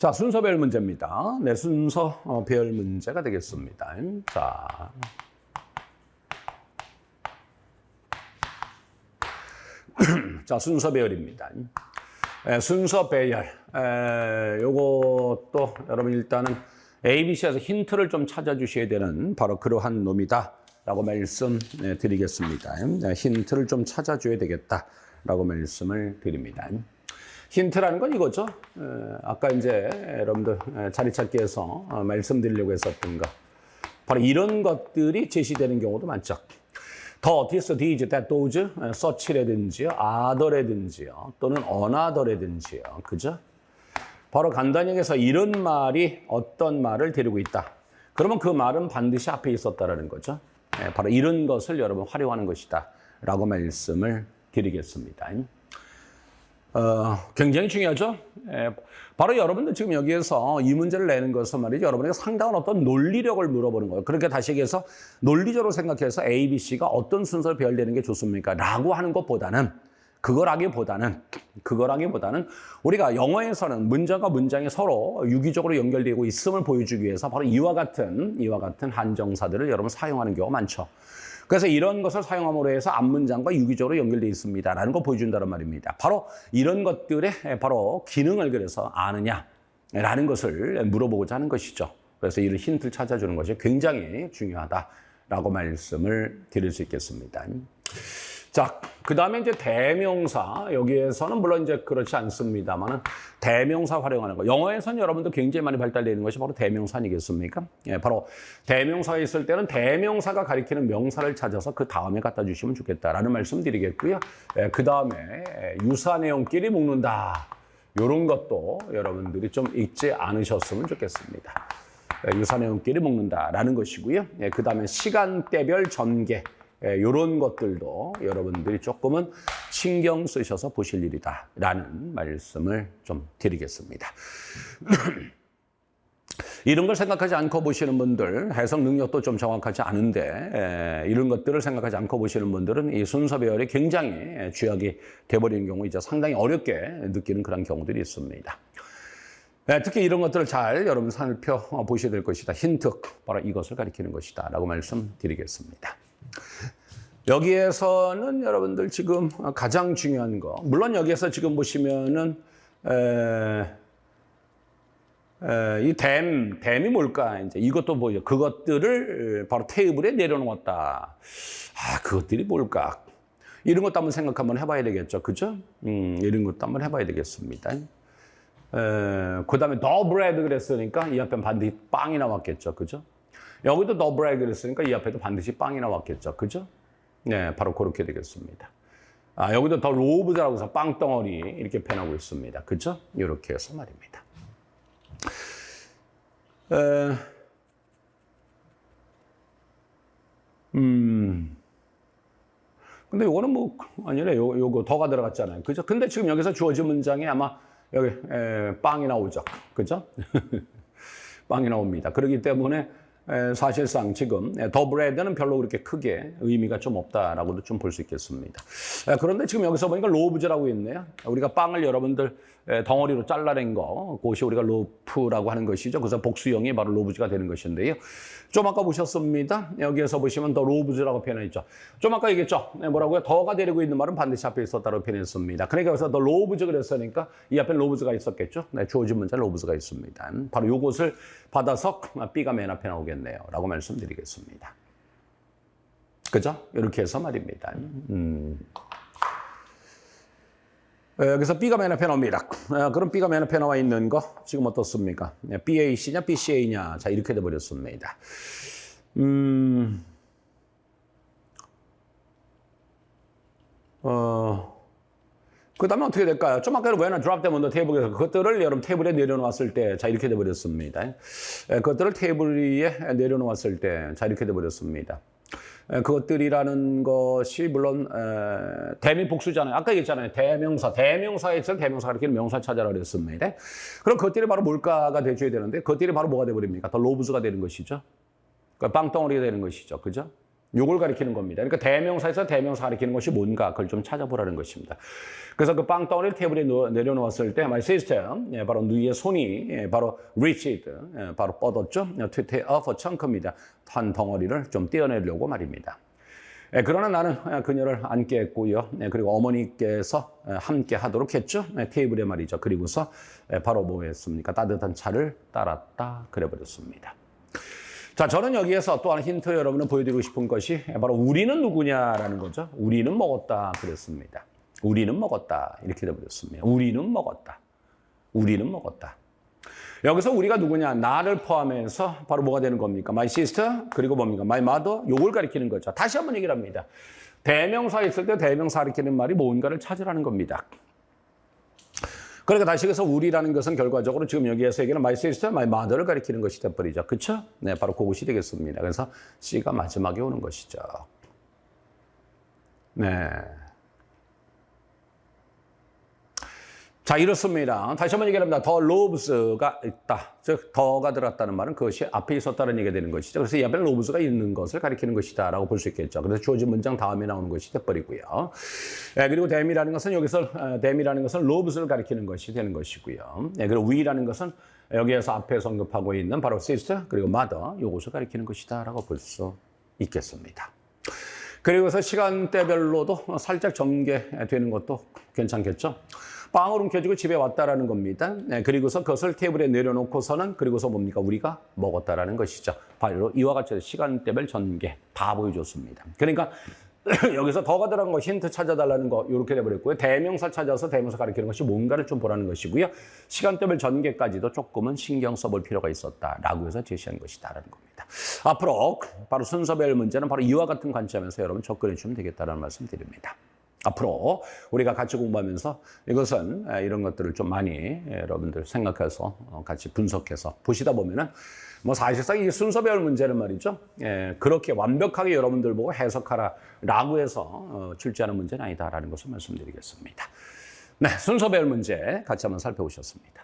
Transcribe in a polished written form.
자, 순서별 문제입니다. 네, 순서별 문제가 되겠습니다. 자. 자, 순서 배열입니다. 순서 배열. 요것도 여러분 일단은 ABC에서 힌트를 좀 찾아주셔야 되는 바로 그러한 놈이다 라고 말씀드리겠습니다. 힌트를 좀 찾아줘야 되겠다 라고 말씀을 드립니다. 힌트라는 건 이거죠. 아까 이제 여러분들 자리 찾기에서 말씀드리려고 했었던 거. 바로 이런 것들이 제시되는 경우도 많죠. 더, this, these, that, those, such라든지요, other라든지요, 또는 another라든지요. 그죠? 바로 간단히 얘기해서 이런 말이 어떤 말을 데리고 있다. 그러면 그 말은 반드시 앞에 있었다라는 거죠. 바로 이런 것을 여러분 활용하는 것이다. 라고 말씀을 드리겠습니다. 굉장히 중요하죠. 바로 여러분들 지금 여기에서 이 문제를 내는 것은 말이죠. 여러분에게 상당한 어떤 논리력을 물어보는 거예요. 그러니까 다시 얘기해서 논리적으로 생각해서 A, B, C가 어떤 순서로 배열되는 게 좋습니까? 라고 하는 것보다는 그거라기보다는 우리가 영어에서는 문장과 문장이 서로 유기적으로 연결되고 있음을 보여주기 위해서 바로 이와 같은 한정사들을 여러분 사용하는 경우가 많죠. 그래서 이런 것을 사용함으로 해서 앞문장과 유기적으로 연결되어 있습니다라는 거 보여준다는 말입니다. 바로 이런 것들의 바로 기능을 그래서 아느냐라는 것을 물어보고자 하는 것이죠. 그래서 이런 힌트를 찾아주는 것이 굉장히 중요하다라고 말씀을 드릴 수 있겠습니다. 자, 그 다음에 이제 대명사. 여기에서는 물론 이제 그렇지 않습니다만은 대명사 활용하는 거. 영어에서는 여러분도 굉장히 많이 발달되어 있는 것이 바로 대명사 아니겠습니까? 예, 바로 대명사가 있을 때는 대명사가 가리키는 명사를 찾아서 그 다음에 갖다 주시면 좋겠다라는 말씀 드리겠고요. 예, 그 다음에 유사 내용끼리 묶는다. 이런 것도 여러분들이 좀 잊지 않으셨으면 좋겠습니다. 예, 유사 내용끼리 묶는다라는 것이고요. 예, 그 다음에 시간대별 전개. 이런 것들도 여러분들이 조금은 신경 쓰셔서 보실 일이다 라는 말씀을 좀 드리겠습니다. 이런 걸 생각하지 않고 보시는 분들, 해석 능력도 좀 정확하지 않은데 이런 것들을 생각하지 않고 보시는 분들은 이 순서 배열이 굉장히 쥐약이 돼버리는 경우 이제 상당히 어렵게 느끼는 그런 경우들이 있습니다. 특히 이런 것들을 잘 여러분 살펴보셔야 될 것이다. 힌트, 바로 이것을 가리키는 것이다 라고 말씀드리겠습니다. 여기에서는 여러분들 지금 가장 중요한 거, 물론 여기에서 지금 보시면은 이 댐이 뭘까? 이제 이것도 뭐죠? 그것들을 바로 테이블에 내려놓았다. 그것들이 뭘까? 이런 것도 한번 생각 한번 해봐야 되겠죠, 그죠? 이런 것도 한번 해봐야 되겠습니다. 그 다음에 더 브레드 그랬으니까 이 앞에 반드시 빵이 나왔겠죠, 그죠? 여기도 더 브레드 그랬으니까 이 앞에도 반드시 빵이 나왔겠죠, 그죠? 네, 바로 그렇게 되겠습니다. 여기도 더 로브즈라고 해서 빵덩어리 이렇게 표현하고 있습니다. 그죠? 이렇게 해서 말입니다. 근데 요거는 뭐, 아니래. 요거 더가 들어갔잖아요. 그죠? 근데 지금 여기서 주어진 문장에 아마 여기, 빵이 나오죠. 그죠? 빵이 나옵니다. 그렇기 때문에 사실상 지금 더 브레드는 별로 그렇게 크게 의미가 좀 없다라고도 좀 볼 수 있겠습니다. 그런데 지금 여기서 보니까 로브즈라고 있네요. 우리가 빵을 여러분들 덩어리로 잘라낸 거, 그것이 우리가 로프라고 하는 것이죠. 그래서 복수형이 바로 로브즈가 되는 것인데요. 좀 아까 보셨습니다. 여기에서 보시면 더 로브즈라고 표현했죠. 좀 아까 얘기했죠. 뭐라고요? 더가 데리고 있는 말은 반드시 앞에 있었다고 표현했습니다. 그러니까 여기서 더 로브즈 그랬으니까 이 앞에 로브즈가 있었겠죠. 네, 주어진 문자 로브즈가 있습니다. 바로 요것을 받아서 B가 맨 앞에 나오겠네요. 라고 말씀드리겠습니다. 그죠? 이렇게 해서 말입니다. 여기서 B가 맨 앞에 나옵니다. 그럼 B가 맨 앞에 나와 있는 거 지금 어떻습니까? BAC냐 BCA냐. 자, 이렇게 돼버렸습니다. 그 다음에 어떻게 될까요? 좀 아까 when I drop them on the table에서 그것들을 여러분 테이블에 내려놓았을 때, 자, 이렇게 돼버렸습니다. 그것들을 테이블 위에 내려놓았을 때, 자, 이렇게 돼버렸습니다. 그것들이라는 것이 물론 대미 복수잖아요. 아까 얘기했잖아요. 대명사에 있어서 대명사가 이렇게 명사 찾아라 그랬습니다. 그럼 그것들이 바로 뭘까가 돼줘야 되는데 그것들이 바로 뭐가 돼버립니까? 더 로브즈가 되는 것이죠. 그러니까 빵덩어리가 되는 것이죠. 그죠? 요걸 가리키는 겁니다. 그러니까 대명사에서 대명사 가리키는 것이 뭔가 그걸 좀 찾아보라는 것입니다. 그래서 그 빵덩어리를 테이블에 내려놓았을 때 my sister, 바로 누이의 손이 바로 reached, 바로 뻗었죠. to take off a chunk입니다. 한 덩어리를 좀 떼어내려고 말입니다. 그러나 나는 그녀를 안게 했고요. 그리고 어머니께서 함께 하도록 했죠. 테이블에 말이죠. 그리고서 바로 뭐 했습니까? 따뜻한 차를 따랐다. 그래버렸습니다. 자, 저는 여기에서 또 하나 힌트 여러분을 보여드리고 싶은 것이 바로 우리는 누구냐라는 거죠. 우리는 먹었다. 그랬습니다. 우리는 먹었다. 이렇게 돼버렸습니다. 우리는 먹었다. 우리는 먹었다. 여기서 우리가 누구냐? 나를 포함해서 바로 뭐가 되는 겁니까? My sister, 그리고 뭡니까? My mother, 요걸 가리키는 거죠. 다시 한번 얘기를 합니다. 대명사 있을 때 대명사 가리키는 말이 뭔가를 찾으라는 겁니다. 그러니까 다시 해서 우리라는 것은 결과적으로 지금 여기에서 얘기는 my sister, my mother를 가리키는 것이 돼버리죠. 그렇죠? 네, 바로 그것이 되겠습니다. 그래서 C가 마지막에 오는 것이죠. 네. 자, 이렇습니다. 다시 한번 얘기합니다. 더 lobes가 있다. 즉, 더가 들었다는 말은 그것이 앞에 있었다는 얘기가 되는 것이죠. 그래서 이 앞에 lobes가 있는 것을 가리키는 것이다 라고 볼 수 있겠죠. 그래서 주어진 문장 다음에 나오는 것이 돼버리고요. 그리고 them이라는 것은 여기서 them이라는 것은 lobes를 가리키는 것이 되는 것이고요. 그리고 we라는 것은 여기에서 앞에서 언급하고 있는 바로 sister 그리고 mother 이것을 가리키는 것이다 라고 볼 수 있겠습니다. 그리고서 시간대별로도 살짝 전개되는 것도 괜찮겠죠. 빵을 움켜쥐고 집에 왔다라는 겁니다. 그리고서 그것을 테이블에 내려놓고서는 그리고서 뭡니까? 우리가 먹었다라는 것이죠. 바로 이와 같이 시간대별 전개 다 보여줬습니다. 그러니까 여기서 더가 들어간 거 힌트 찾아달라는 거 이렇게 돼버렸고요. 대명사 찾아서 대명사 가리키는 것이 뭔가를 좀 보라는 것이고요. 시간대별 전개까지도 조금은 신경 써볼 필요가 있었다라고 해서 제시한 것이다라는 겁니다. 앞으로 바로 순서별 문제는 바로 이와 같은 관점에서 여러분 접근해 주시면 되겠다라는 말씀 드립니다. 앞으로 우리가 같이 공부하면서 이것은 이런 것들을 좀 많이 여러분들 생각해서 같이 분석해서 보시다 보면은 뭐 사실상 이 순서별 문제는 말이죠. 그렇게 완벽하게 여러분들 보고 해석하라라고 해서 출제하는 문제는 아니다라는 것을 말씀드리겠습니다. 네, 순서별 문제 같이 한번 살펴보셨습니다.